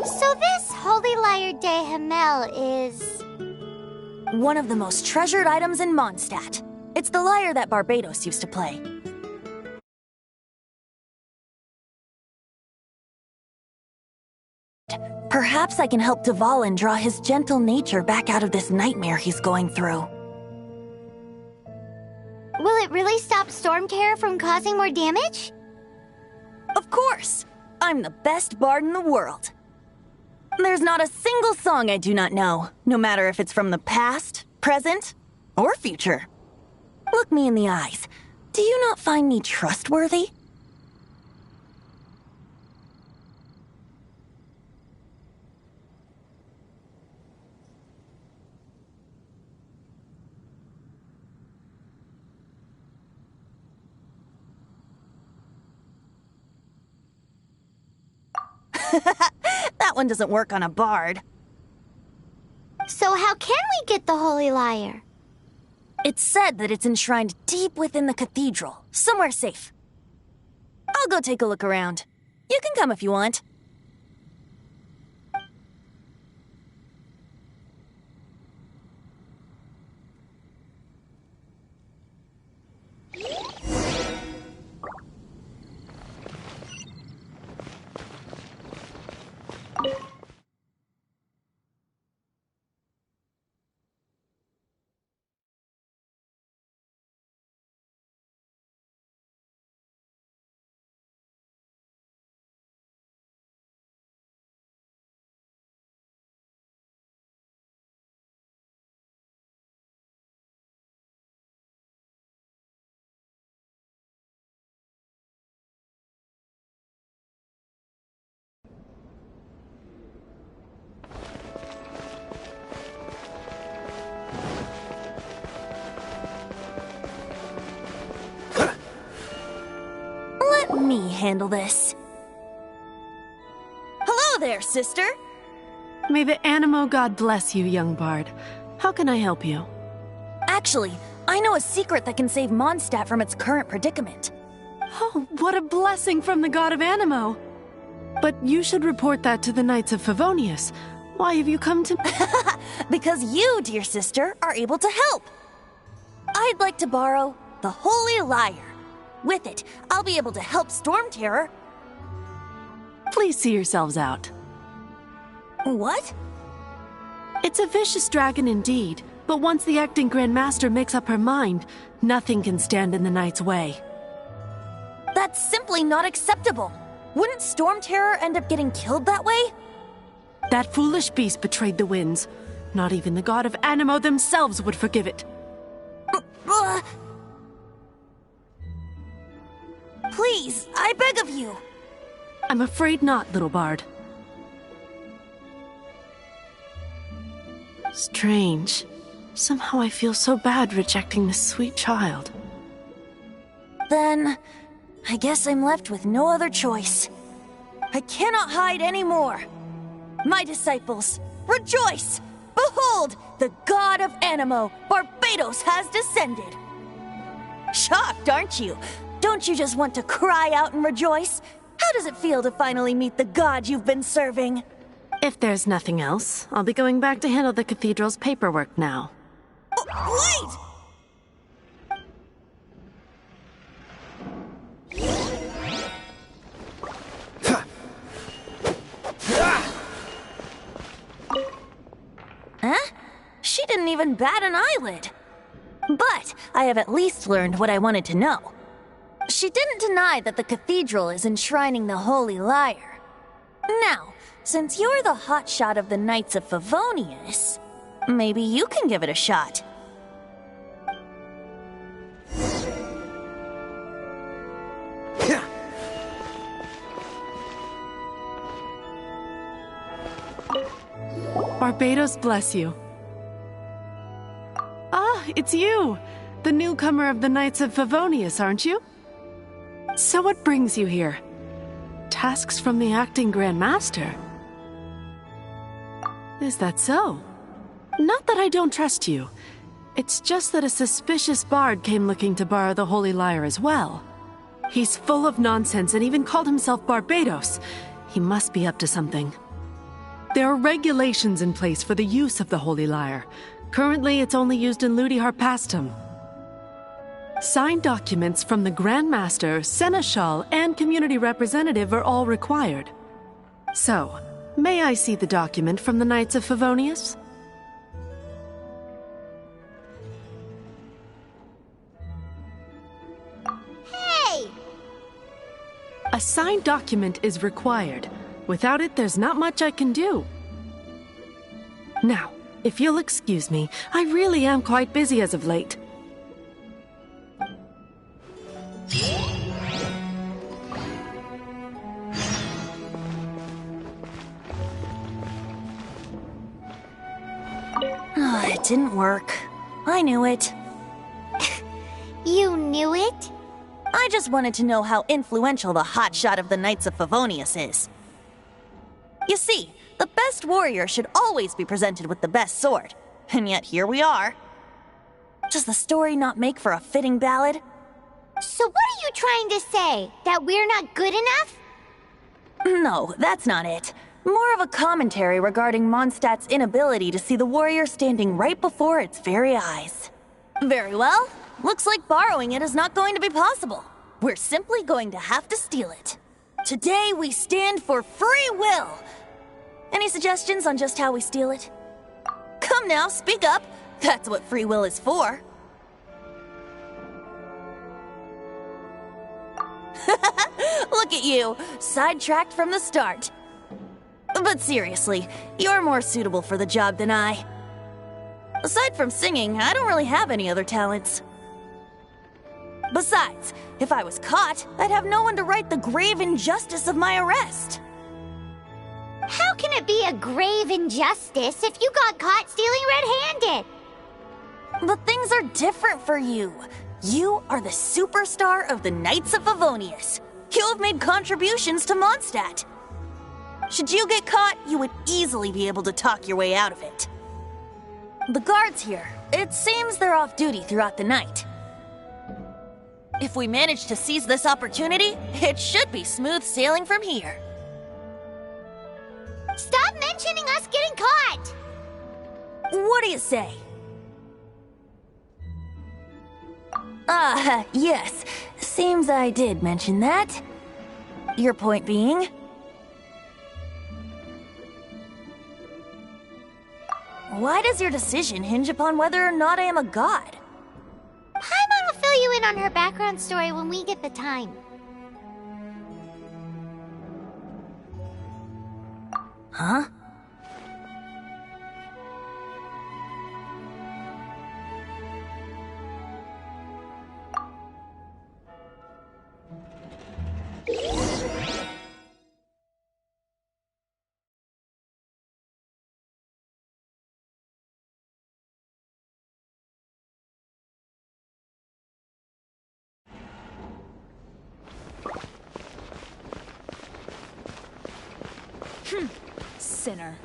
So this Holy Lyre de Hamel is... one of the most treasured items in Mondstadt. It's the lyre that Barbados used to play. Perhaps I can help Dvalin draw his gentle nature back out of this nightmare he's going through. Will it really stop Storm Terror from causing more damage? Of course! I'm the best bard in the world. There's not a single song I do not know, no matter if it's from the past, present, or future. Look me in the eyes. Do you not find me trustworthy? That one doesn't work on a bard. So how can we get the Holy Lyre? It's said that it's enshrined deep within the cathedral, somewhere safe. I'll go take a look around. You can come if you want. Let me handle this. Hello there, sister! May the Animo God bless you, young bard. How can I help you? Actually, I know a secret that can save Mondstadt from its current predicament. Oh, what a blessing from the god of Animo! But you should report that to the Knights of Favonius. Why have you come to... Because you, dear sister, are able to help. I'd like to borrow the Holy Lyre. With it, I'll be able to help Storm Terror. Please see yourselves out. What? It's a vicious dragon indeed, but once the acting Grand Master makes up her mind, nothing can stand in the Knight's way. That's simply not acceptable. Wouldn't Storm Terror end up getting killed that way? That foolish beast betrayed the winds. Not even the god of Animo themselves would forgive it. Please, I beg of you. I'm afraid not, little bard. Strange. Somehow I feel so bad rejecting this sweet child. Then, I guess I'm left with no other choice. I cannot hide anymore. My disciples, rejoice! Behold, the god of Animo, Barbados, has descended. Shocked, aren't you? Don't you just want to cry out and rejoice? How does it feel to finally meet the god you've been serving? If there's nothing else, I'll be going back to handle the cathedral's paperwork now. Wait! Huh? She didn't even bat an eyelid. But I have at least learned what I wanted to know. She didn't deny that the cathedral is enshrining the Holy Lyre. Now, since you're the hotshot of the Knights of Favonius, maybe you can give it a shot. Barbados bless you. Ah, it's you! The newcomer of the Knights of Favonius, aren't you? So what brings you here? Tasks from the acting Grand Master? Is that so? Not that I don't trust you. It's just that a suspicious bard came looking to borrow the Holy Lyre as well. He's full of nonsense and even called himself Barbados. He must be up to something. There are regulations in place for the use of the Holy Lyre. Currently, it's only used in Ludi Harpastum. Signed documents from the Grand Master, Seneschal, and Community Representative are all required. So, may I see the document from the Knights of Favonius? Hey! A signed document is required. Without it, there's not much I can do. Now, if you'll excuse me, I really am quite busy as of late. It didn't work. I knew it. You knew it? I just wanted to know how influential the hotshot of the Knights of Favonius is. You see, the best warrior should always be presented with the best sword. And yet here we are. Does the story not make for a fitting ballad? So what are you trying to say? That we're not good enough? No, that's not it. More of a commentary regarding Mondstadt's inability to see the warrior standing right before its very eyes. Very well. Looks like borrowing it is not going to be possible. We're simply going to have to steal it. Today we stand for free will. Any suggestions on just how we steal it? Come now, speak up. That's what free will is for. Look at you, sidetracked from the start. But seriously, you're more suitable for the job than I. Aside from singing, I don't really have any other talents. Besides, if I was caught, I'd have no one to right the grave injustice of my arrest. How can it be a grave injustice if you got caught stealing red-handed? But things are different for you. You are the superstar of the Knights of Favonius. You have made contributions to Mondstadt. Should you get caught, you would easily be able to talk your way out of it. The guards here, it seems they're off duty throughout the night. If we manage to seize this opportunity, it should be smooth sailing from here. Stop mentioning us getting caught! What do you say? Yes. Seems I did mention that. Your point being? Why does your decision hinge upon whether or not I am a god? Paimon will fill you in on her background story when we get the time. Huh? Sinner.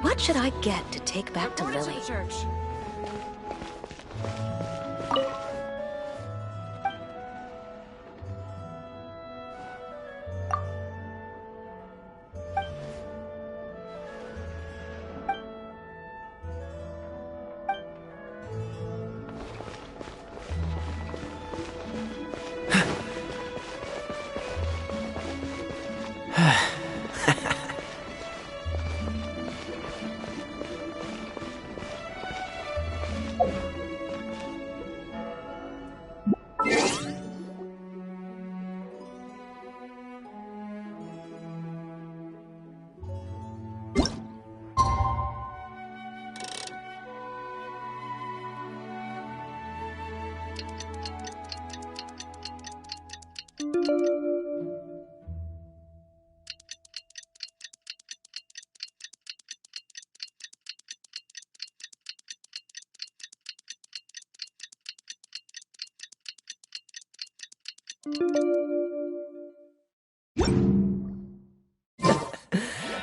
What should I get to take back to Lily? Church.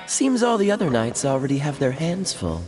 Seems all the other knights already have their hands full.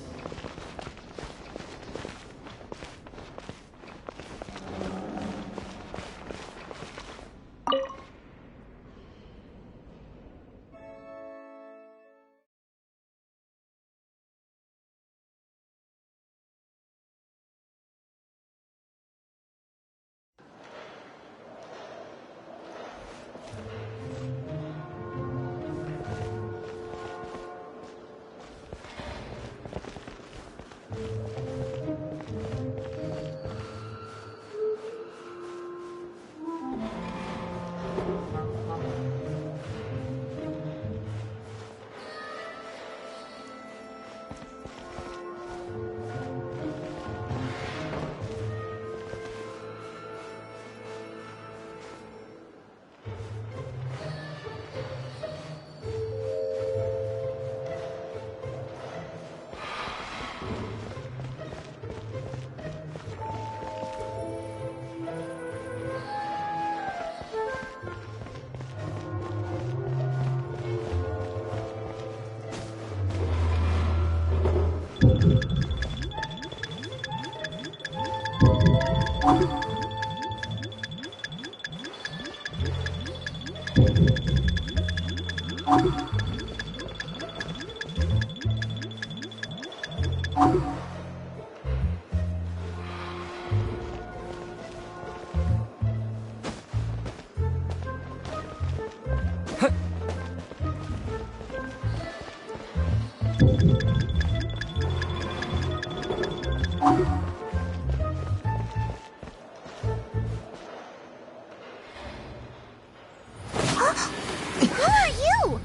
Who are you?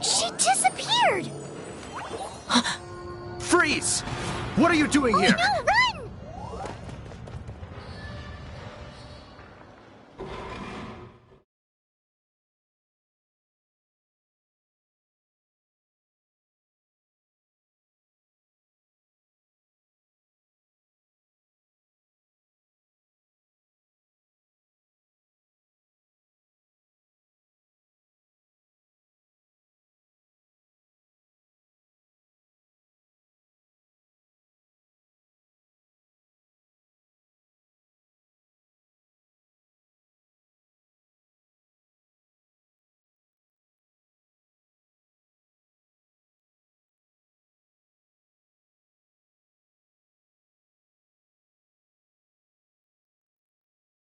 She disappeared! Freeze! What are you doing here? No, run!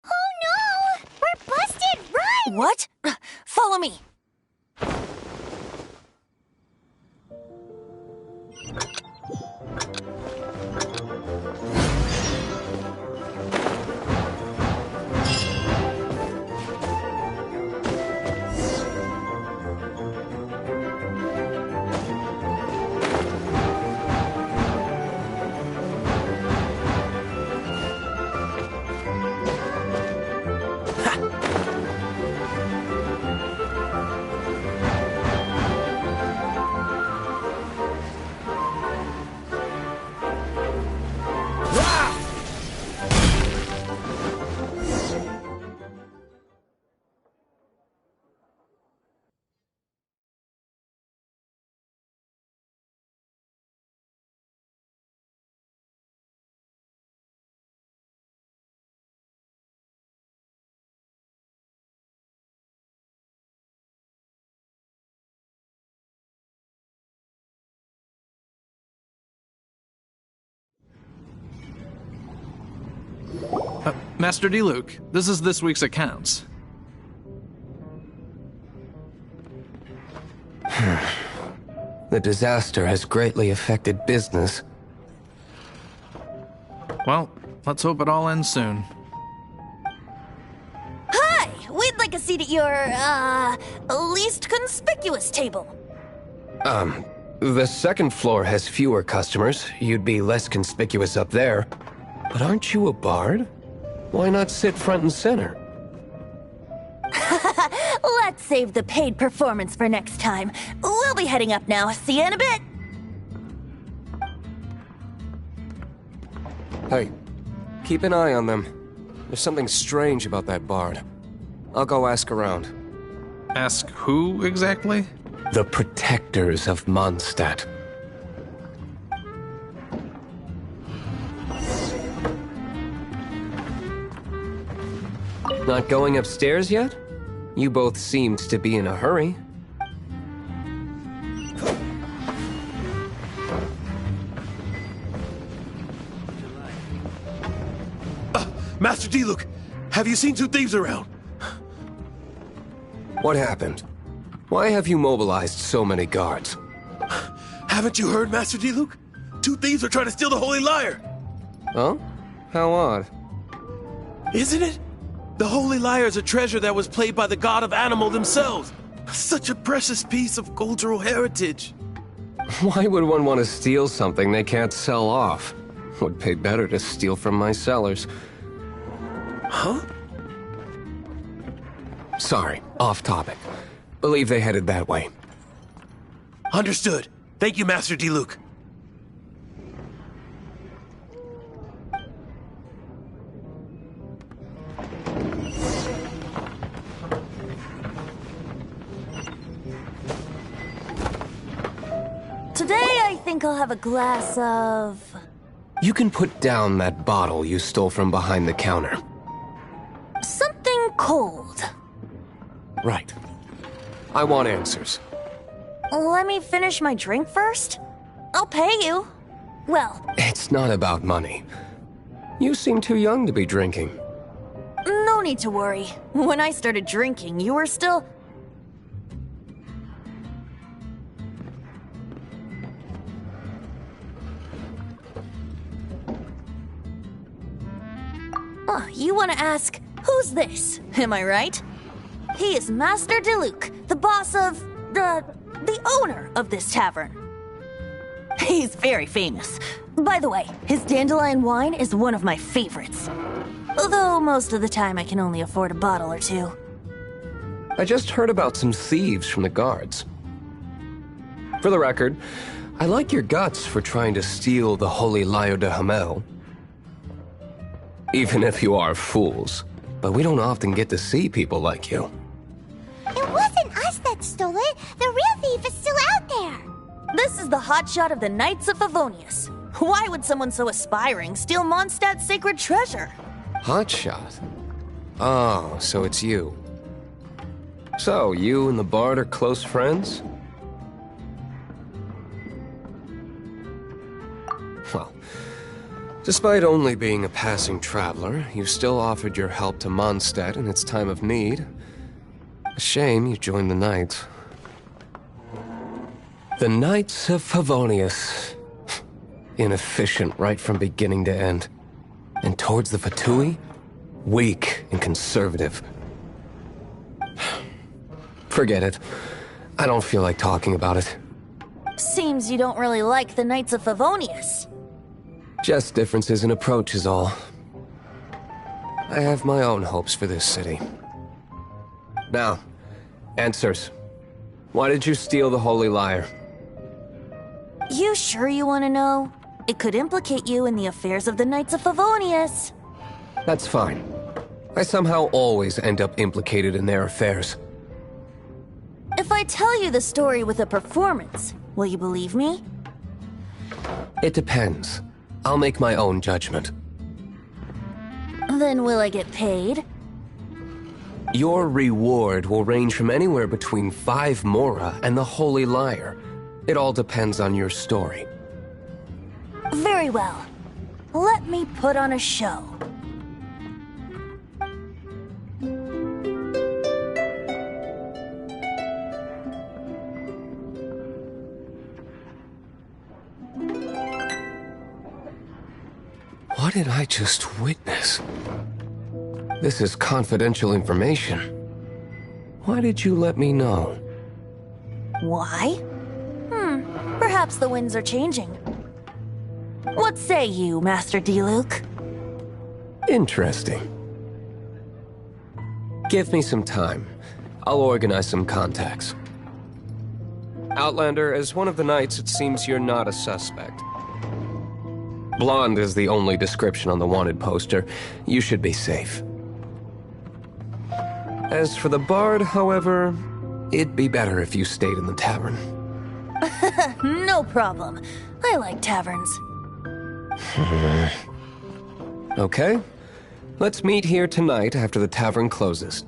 Oh no! We're busted! Run! What? Follow me. Master D. Luke, this is this week's accounts. The disaster has greatly affected business. Well, let's hope it all ends soon. Hi! We'd like a seat at your, least conspicuous table. The second floor has fewer customers. You'd be less conspicuous up there. But aren't you a bard? Why not sit front and center? Let's save the paid performance for next time. We'll be heading up now. See you in a bit. Hey, keep an eye on them. There's something strange about that bard. I'll go ask around. Ask who exactly? The protectors of Mondstadt. Not going upstairs yet? You both seemed to be in a hurry. Master Diluc, have you seen two thieves around? What happened? Why have you mobilized so many guards? Haven't you heard, Master Diluc? Two thieves are trying to steal the Holy Lyre. Huh? How odd. Isn't it? The Holy Lyre is a treasure that was played by the god of animal themselves. Such a precious piece of cultural heritage. Why would one want to steal something they can't sell off? Would pay better to steal from my sellers. Huh? Sorry, off topic. Believe they headed that way. Understood. Thank you, Master Diluc. Today I think I'll have a glass of... You can put down that bottle you stole from behind the counter. something cold. Right. I want answers. Let me finish my drink first. I'll pay you. Well, It's not about money. You seem too young to be drinking. no need to worry. When I started drinking, you were still... Oh, you want to ask, who's this? Am I right? He is Master Diluc, the boss of... the owner of this tavern. He's very famous. By the way, his dandelion wine is one of my favorites. Although most of the time I can only afford a bottle or two. I just heard about some thieves from the guards. For the record, I like your guts for trying to steal the Holy Lyre de Hamel. Even if you are fools. But we don't often get to see people like you. It wasn't us that stole it. The real thief is still out there. This is the hotshot of the Knights of Favonius. Why would someone so aspiring steal Mondstadt's sacred treasure? Hotshot? Oh, so it's you. So, you and the Bard are close friends? Well, despite only being a passing traveler, you still offered your help to Mondstadt in its time of need. A shame you joined the Knights. The Knights of Favonius. Inefficient right from beginning to end. And towards the Fatui, weak and conservative. Forget it. I don't feel like talking about it. Seems you don't really like the Knights of Favonius. Just differences in approach is all. I have my own hopes for this city. Now, answers. Why did you steal the Holy Lyre? You sure you want to know? It could implicate you in the affairs of the Knights of Favonius. That's fine. I somehow always end up implicated in their affairs. If I tell you the story with a performance, will you believe me? It depends. I'll make my own judgment. Then will I get paid? Your reward will range from anywhere between 5 mora and the Holy Lyre. It all depends on your story. Very well. Let me put on a show. What did I just witness? This is confidential information. Why did you let me know? Why? Perhaps the winds are changing. What say you, Master Diluc? Interesting. Give me some time. I'll organize some contacts. Outlander, as one of the knights, it seems you're not a suspect. Blonde is the only description on the wanted poster. You should be safe. As for the bard, however, it'd be better if you stayed in the tavern. No problem. I like taverns. Okay. Let's meet here tonight after the tavern closes.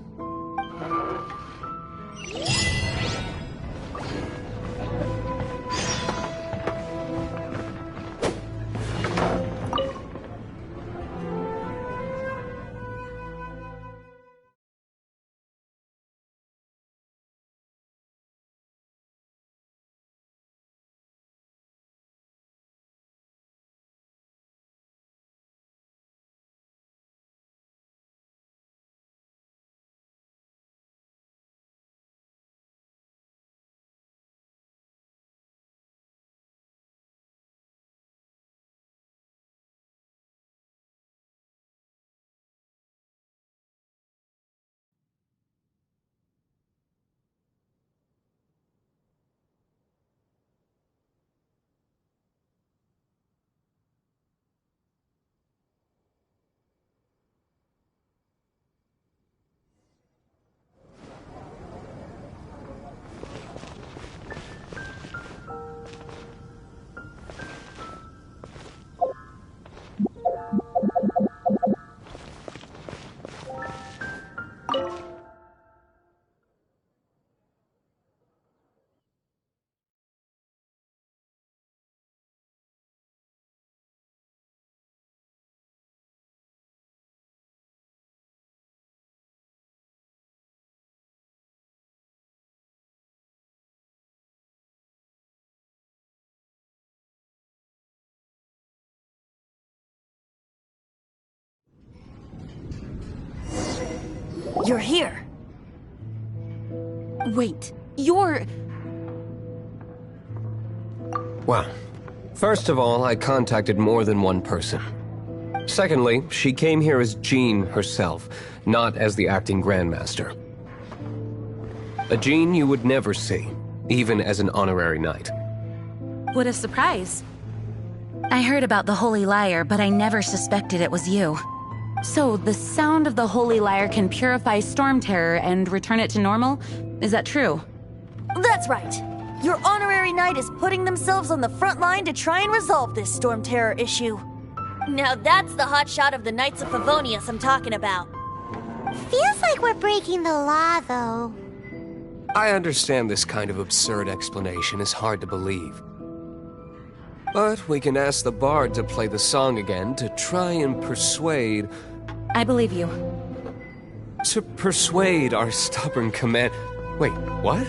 You're here. Wait, you're... Well, first of all, I contacted more than one person. Secondly, she came here as Jean herself, not as the acting Grandmaster. A Jean you would never see, even as an honorary knight. What a surprise. I heard about the Holy Lyre, but I never suspected it was you. So, the sound of the Holy Lyre can purify Storm Terror and return it to normal? Is that true? That's right. Your honorary knight is putting themselves on the front line to try and resolve this Storm Terror issue. Now that's the hotshot of the Knights of Favonius I'm talking about. Feels like we're breaking the law, though. I understand this kind of absurd explanation is hard to believe. But we can ask the bard to play the song again to try and persuade... I believe you. To persuade our stubborn command... Wait, what?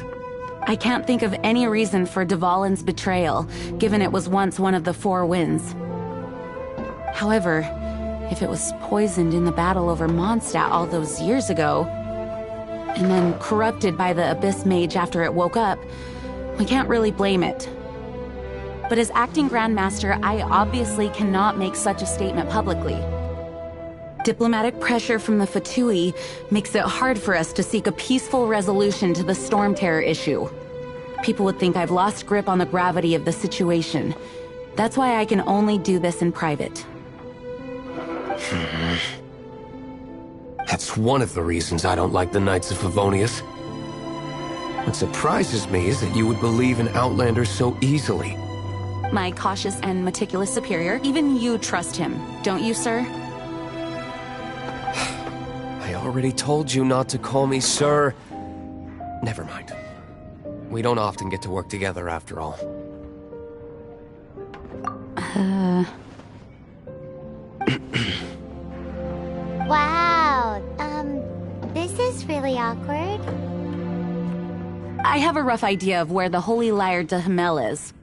I can't think of any reason for Dvalin's betrayal, given it was once one of the Four Winds. However, if it was poisoned in the battle over Mondstadt all those years ago, and then corrupted by the Abyss Mage after it woke up, we can't really blame it. But as acting Grandmaster, I obviously cannot make such a statement publicly. Diplomatic pressure from the Fatui makes it hard for us to seek a peaceful resolution to the Storm Terror issue. People would think I've lost grip on the gravity of the situation. That's why I can only do this in private. That's one of the reasons I don't like the Knights of Favonius. What surprises me is that you would believe in Outlanders so easily. My cautious and meticulous superior, even you trust him, don't you, sir? I already told you not to call me sir. Never mind. We don't often get to work together after all. Wow, this is really awkward. I have a rough idea of where the Holy Lyre de Himmel is.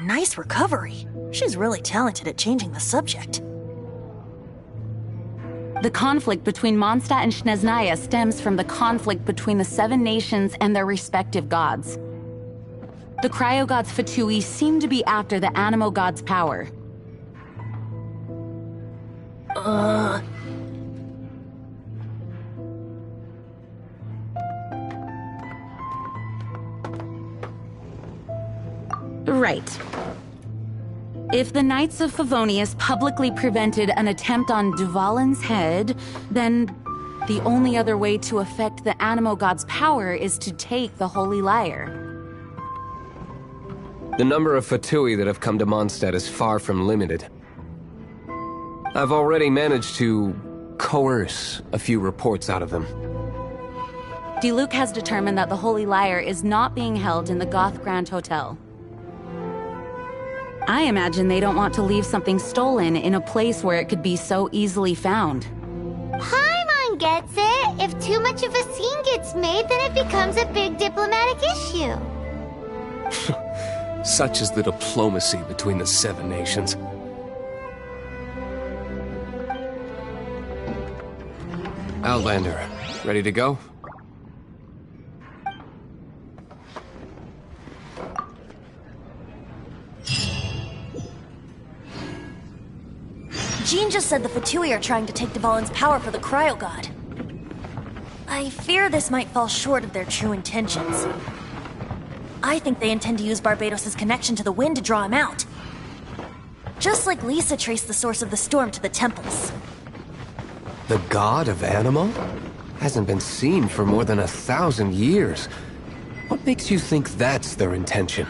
Nice recovery. She's really talented at changing the subject. The conflict between Mondstadt and Snezhnaya stems from the conflict between the Seven Nations and their respective gods. The cryo-gods Fatui seem to be after the Animo god's power. Right. If the Knights of Favonius publicly prevented an attempt on Dvalin's head, then the only other way to affect the Animo God's power is to take the Holy Lyre. The number of Fatui that have come to Mondstadt is far from limited. I've already managed to coerce a few reports out of them. Diluc has determined that the Holy Lyre is not being held in the Goth Grand Hotel. I imagine they don't want to leave something stolen in a place where it could be so easily found. Paimon gets it. If too much of a scene gets made, then it becomes a big diplomatic issue. Such is the diplomacy between the Seven Nations. Outlander, ready to go? Jean just said the Fatui are trying to take Dvalin's power for the Cryo God. I fear this might fall short of their true intentions. I think they intend to use Barbados' connection to the wind to draw him out. Just like Lisa traced the source of the storm to the temples. The god of Animo? Hasn't been seen for more than 1,000 years. What makes you think that's their intention?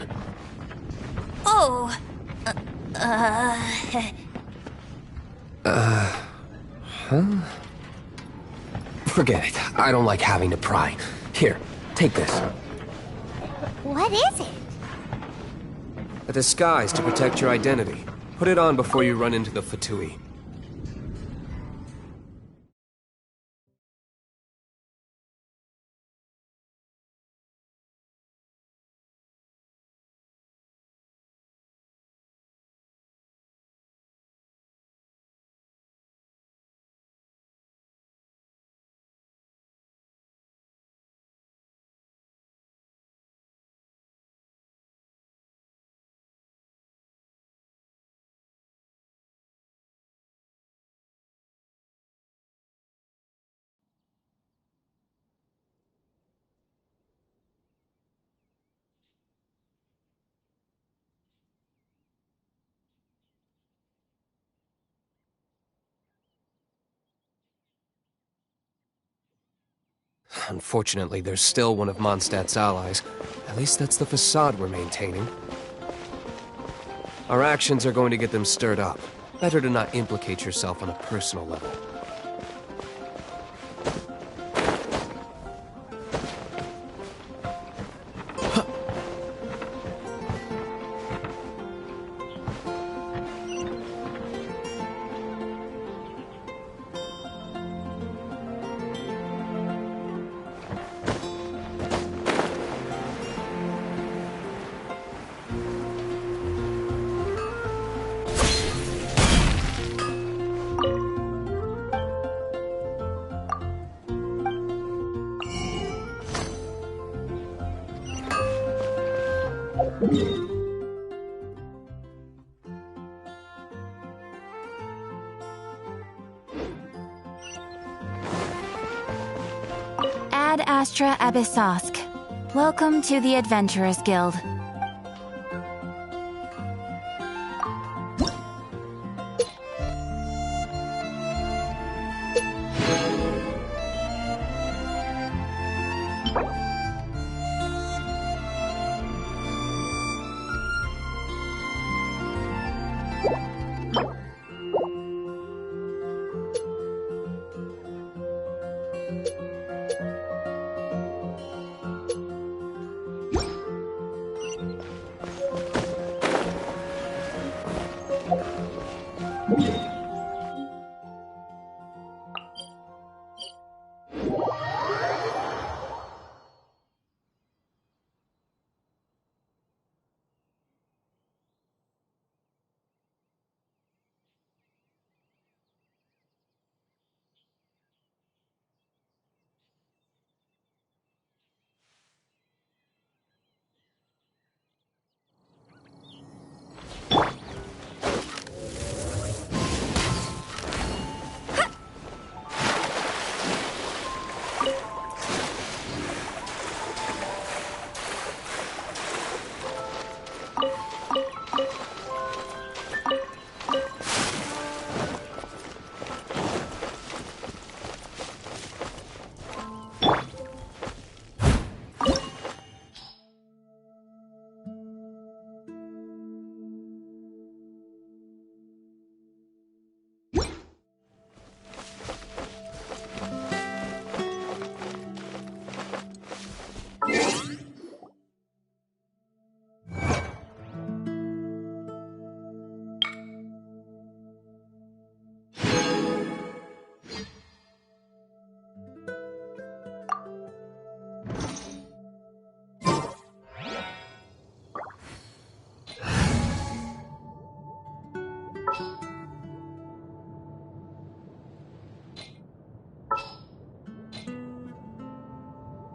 Oh... Forget it. I don't like having to pry. Here, take this. What is it? A disguise to protect your identity. Put it on before you run into the Fatui. Unfortunately, there's still one of Mondstadt's allies. At least that's the facade we're maintaining. Our actions are going to get them stirred up. Better to not implicate yourself on a personal level. Ad Astra Abyssosk. Welcome to the Adventurers Guild.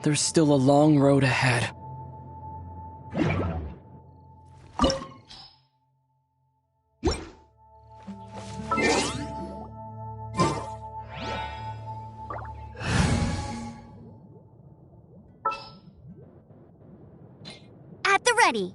There's still a long road ahead. At the ready.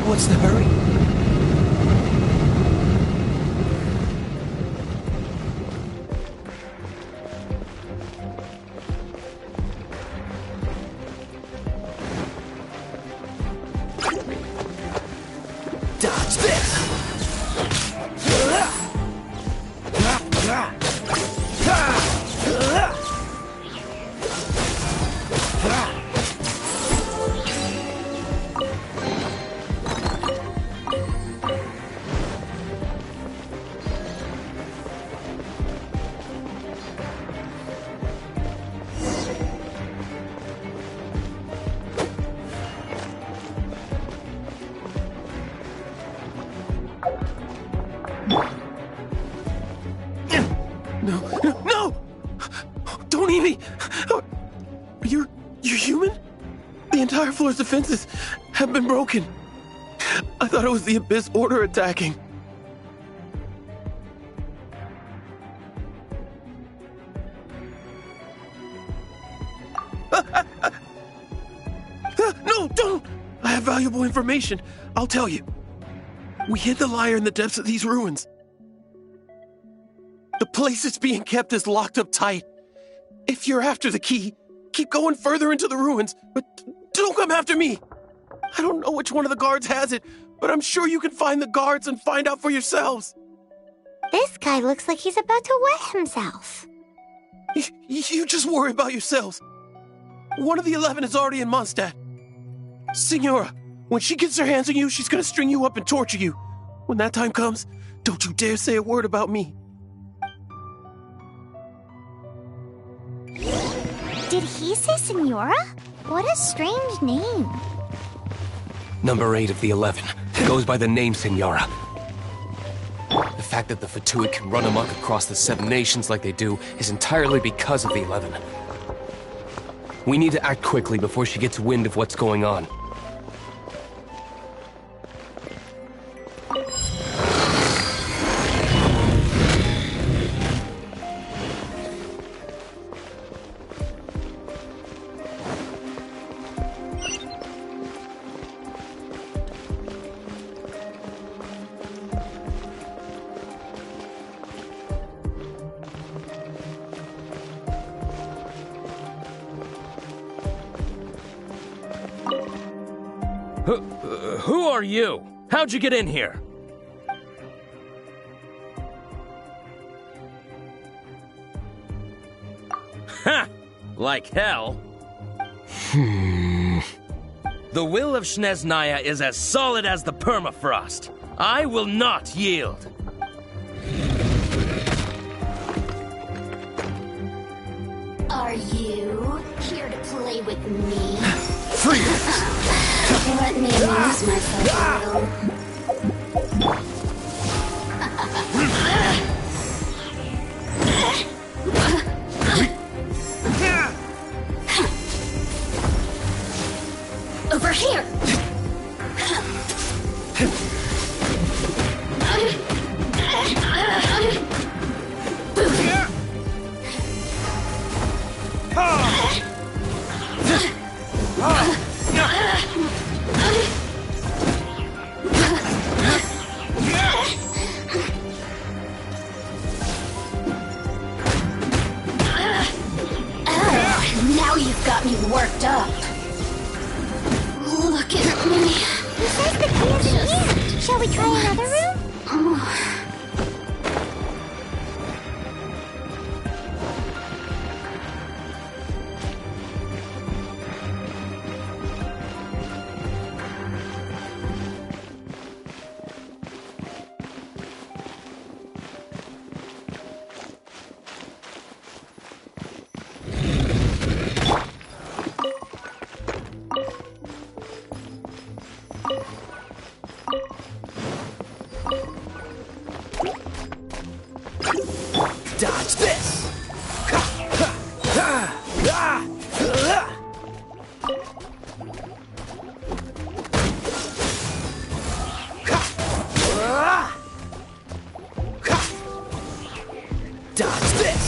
What's the hurry? Dodge this! No! Don't eat me! You're human? The entire floor's defenses have been broken. I thought it was the Abyss Order attacking. No, don't! I have valuable information. I'll tell you. We hid the lyre in the depths of these ruins. The place it's being kept is locked up tight. If you're after the key, keep going further into the ruins, but don't come after me. I don't know which one of the guards has it, but I'm sure you can find the guards and find out for yourselves. This guy looks like he's about to wet himself. You just worry about yourselves. One of the 11 is already in Mondstadt. Signora, when she gets her hands on you, she's gonna string you up and torture you. When that time comes, don't you dare say a word about me. Did he say Signora? What a strange name. Number 8 of the 11 goes by the name Signora. The fact that the Fatuit can run amok across the 7 nations like they do is entirely because of the 11. We need to act quickly before she gets wind of what's going on. Who are you? How'd you get in here? Ha! Like hell. The will of Shneznaya is as solid as the permafrost. I will not yield. Are you here to play with me? Freeze! Let me amuse myself a little. Over here! Now you've got me worked up. Look at me. He says the key isn't here. Shall we try another room? Dodge this! Dodge this!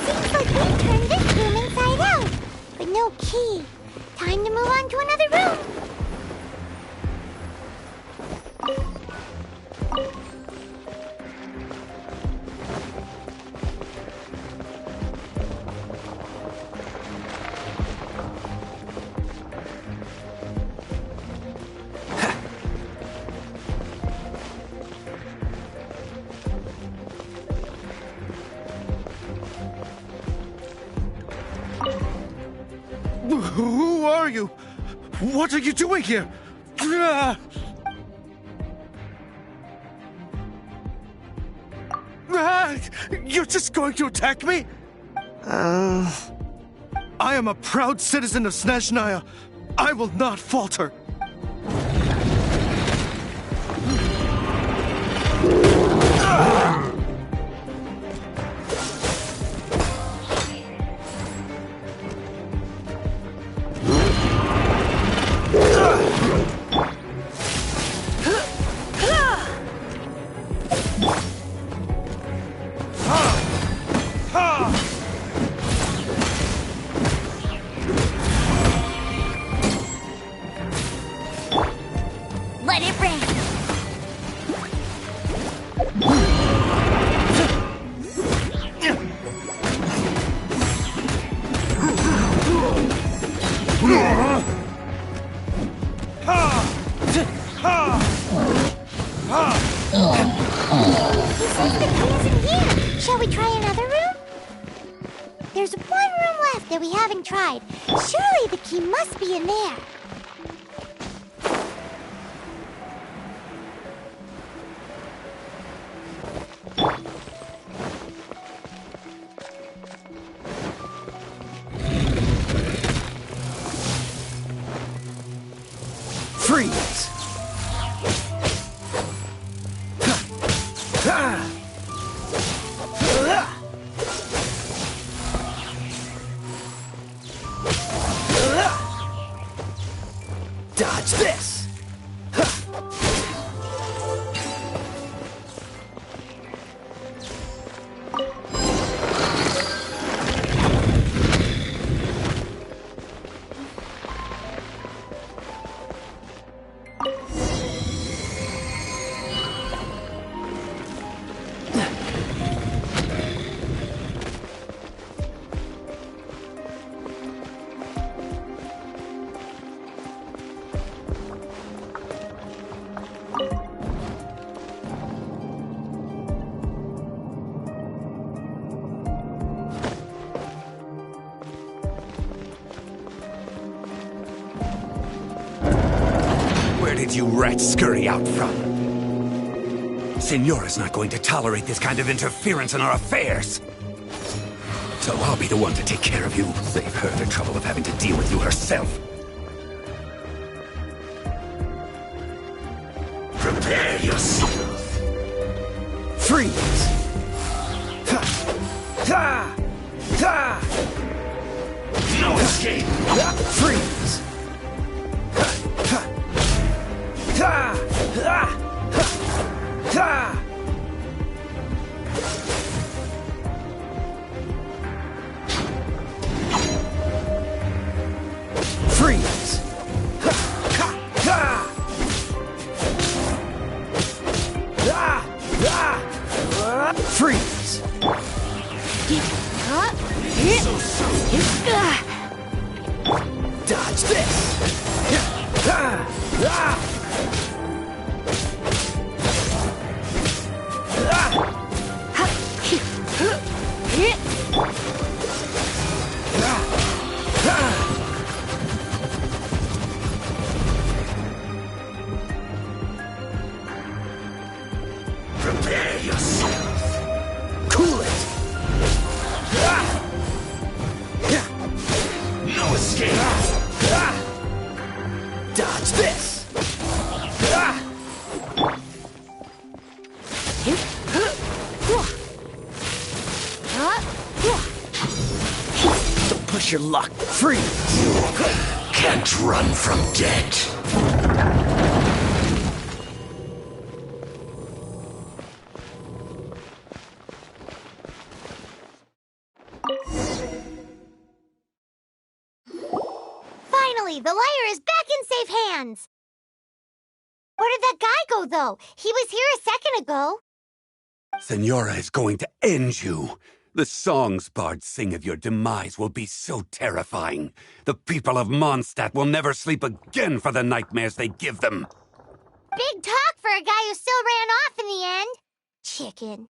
Seems like we turned this room inside out, but no key. Time to move on to another room. Who are you? What are you doing here? You're just going to attack me? I am a proud citizen of Snezhnaya. I will not falter. Let it rain. He says the key isn't here. Shall we try another room? There's one room left that we haven't tried. Surely the key must be in there. Freeze! Dodge this! did you rats scurry out from? Senora's not going to tolerate this kind of interference in our affairs. So I'll be the one to take care of you. Save her the trouble of having to deal with you herself. Prepare yourself. Freeze! Ha! Ha! Ha! No escape! Freeze! Ha! Ha! Ha! Ha! Ha! Freeze! Ha! Ha! Ha! Freeze! Dodge this! Prepare yourself. Cool it. No escape. Dodge this. Don't push your luck. Freeze. You can't run from death. Finally, the lyre is back in safe hands! Where did that guy go, though? He was here a second ago. Senora is going to end you. The songs bards sing of your demise will be so terrifying. The people of Mondstadt will never sleep again for the nightmares they give them. Big talk for a guy who still ran off in the end. Chicken.